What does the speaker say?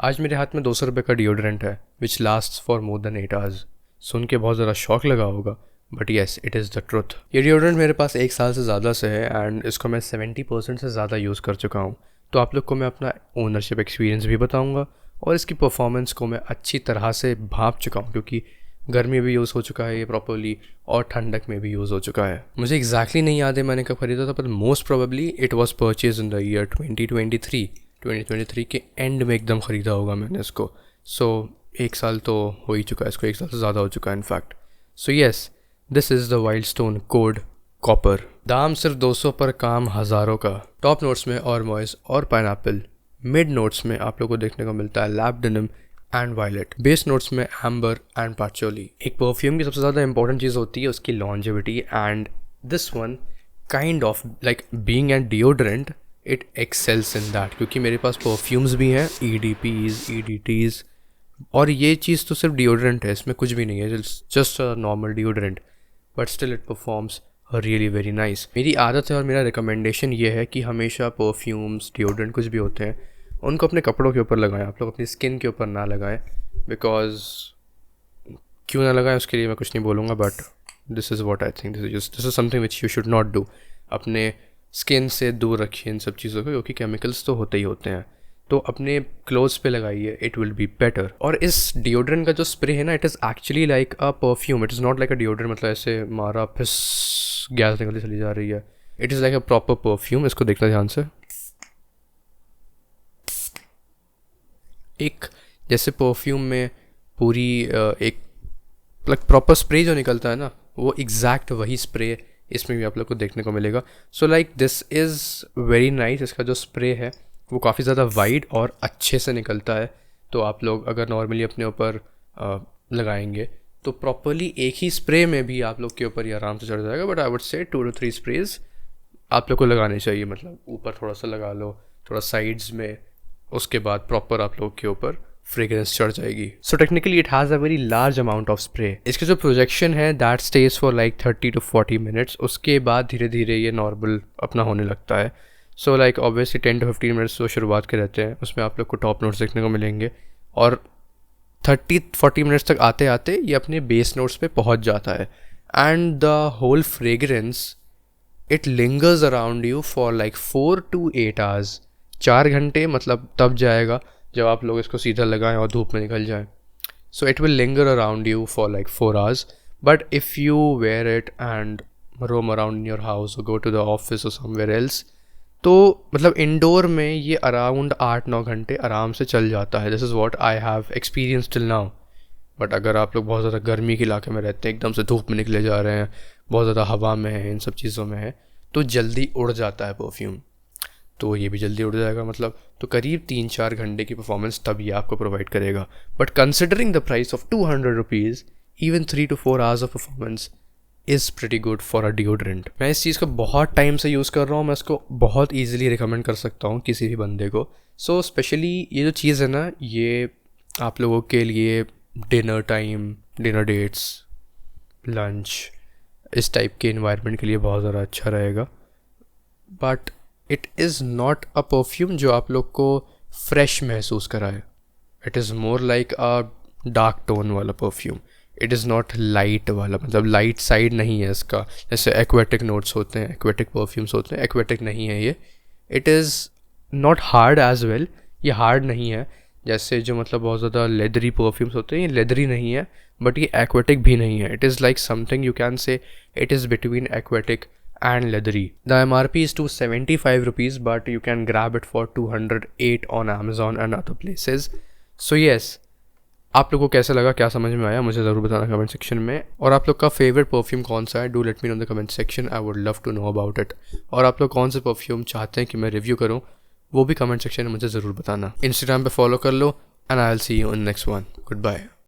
आज मेरे हाथ में 200 रुपये का डिओड्रेंट है which last for more than 8 hours. सुन के बहुत ज़्यादा शॉक लगा होगा, but yes, it is the truth. ये डिओड्रेंट मेरे पास 1 साल से ज़्यादा से है एंड इसको मैं 70% से ज़्यादा यूज़ कर चुका हूँ। तो आप लोग को मैं अपना ओनरशिप एक्सपीरियंस भी बताऊँगा और इसकी परफॉर्मेंस को मैं अच्छी तरह से भांप चुका हूँ, क्योंकि गर्मी में भी यूज़ हो चुका है ये प्रॉपरली और ठंडक में भी यूज़ हो चुका है। मुझे एग्जैक्टली नहीं याद है मैंने कब खरीदा था, पर most probably it was purchase in the year 2023 के एंड में एकदम ख़रीदा होगा मैंने इसको। सो 1 साल तो हो ही चुका है, इसको 1 साल से ज़्यादा हो चुका है in fact. So yes, this is the wild stone code copper. दाम सिर्फ 200 पर काम हज़ारों का। टॉप नोट्स में और मॉइस और पाइनएप्पल। मिड नोट्स में आप लोगों को देखने को मिलता है लैब्डेनिम एंड वायलेट। बेस नोट्स में एम्बर एंड पाचोली। एक परफ्यूम की सबसे ज़्यादा इंपॉर्टेंट चीज़ होती है उसकी longevity, and this one kind of like being an deodorant it excels in that, क्योंकि मेरे पास परफ्यूम्स भी हैं, EDPs, EDTs, और ये चीज़ तो सिर्फ डिओड्रेंट है, इसमें कुछ भी नहीं है, just a normal deodorant, but still it performs really very nice. मेरी आदत है और मेरा रिकमेंडेशन ये है कि हमेशा परफ्यूम्स, डिओड्रेंट कुछ भी होते हैं उनको अपने कपड़ों के ऊपर लगाएं, आप लोग अपनी स्किन के ऊपर ना लगाएं। बिकॉज क्यों ना लगाएं उसके लिए मैं कुछ नहीं बोलूँगा, but this is what I think, this is something which you should not do. अपने स्किन से दूर रखिए इन सब चीज़ों को, क्योंकि केमिकल्स तो होते ही होते हैं। तो अपने क्लोथ्स पे लगाइए, इट विल बी बेटर। और इस डिओड्रेंट का जो स्प्रे है ना, it is actually like a perfume, it is not like a deodorant, मतलब ऐसे मारा फिस गैस निकलती चली जा रही है। It is like a proper perfume. इसको देखना ध्यान से। एक जैसे परफ्यूम में पूरी एक लाइक प्रॉपर स्प्रे जो निकलता है ना, वो एग्जैक्ट वही स्प्रे इसमें भी आप लोग को देखने को मिलेगा। So like this is very nice. इसका जो स्प्रे है वो काफ़ी ज़्यादा वाइड और अच्छे से निकलता है। तो आप लोग अगर नॉर्मली अपने ऊपर लगाएंगे तो प्रॉपरली एक ही स्प्रे में भी आप लोग के ऊपर ये आराम से चढ़ जाएगा। But I would say 2 to 3 sprays आप लोग को लगाने चाहिए, मतलब ऊपर थोड़ा सा लगा लो, थोड़ा साइड्स में, उसके बाद प्रॉपर आप लोग के ऊपर फ्रेग्रेंस चढ़ जाएगी। So technically it has a very large amount of spray. इसके जो प्रोजेक्शन है that stage for like 30 to 40 minutes. उसके बाद धीरे धीरे ये नॉर्मल अपना होने लगता है। So like obviously 10 to 15 minutes जो शुरुआत के रहते हैं उसमें आप लोग को टॉप नोट्स देखने को मिलेंगे, और 30-40 मिनट्स तक आते आते ये अपने बेस नोट्स पे पहुंच जाता है। And the whole fragrance it lingers around you for like 4 to 8 hours. 4 घंटे मतलब तब जाएगा जब आप लोग इसको सीधा लगाएं और धूप में निकल जाएं। So it will linger around you for like 4 hours. But if you wear it and roam around in your house और गो टू द ऑफिस और समवेयर एल्स, तो मतलब इंडोर में ये अराउंड 8-9 घंटे आराम से चल जाता है। This is what I have experience till now. But अगर आप लोग बहुत ज़्यादा गर्मी के इलाके में रहते हैं, एकदम से धूप में निकले जा रहे हैं, बहुत ज़्यादा हवा में है, इन सब चीज़ों में है, तो जल्दी उड़ जाता है परफ्यूम। तो ये भी जल्दी उड़ जाएगा, मतलब तो करीब 3-4 घंटे की परफॉर्मेंस तब ये आपको प्रोवाइड करेगा। But considering the price of 200 rupees, even 3 to 4 hours of performance is pretty good for a deodorant. मैं इस चीज़ को बहुत टाइम से यूज़ कर रहा हूँ, मैं इसको बहुत ईजिली रिकमेंड कर सकता हूँ किसी भी बंदे को। सो स्पेशली ये जो चीज़ है ना, ये आप लोगों के लिए dinner time, dinner dates, lunch, इस टाइप के इन्वायरमेंट के लिए बहुत ज़्यादा अच्छा रहेगा। But it is not a perfume जो आप लोग को फ्रेश महसूस कराए। It is more like a dark tone वाला perfume. It is not light वाला, मतलब लाइट साइड नहीं है इसका। जैसे एक्वेटिक नोट्स होते हैं, एक्वेटिक परफ्यूम्स होते हैं, एक्वेटिक नहीं है ये। It is not hard as well, ये हार्ड नहीं है जैसे जो मतलब बहुत ज़्यादा लेदरी परफ्यूम्स होते हैं, ये लेदरी नहीं है, बट ये एक्वेटिक भी नहीं है। It is like something you can say it is between aquatic and leathery. The MRP is 275 rupees, but you can grab it for 208 on Amazon and other places. So yes, आप लोगों को कैसा लगा, क्या समझ में आया, मुझे ज़रूर बताना कमेंट सेक्शन में। और आप लोग का फेवरेट परफ्यूम कौन सा है, do let me know in the comment section, I would love to know about it. और आप लोग कौन से परफ्यूम चाहते हैं कि मैं रिव्यू करूँ, वो भी कमेंट सेक्शन में मुझे ज़रूर बताना। इंस्टाग्राम पे फॉलो कर लो, and I will see you in next one. Good bye.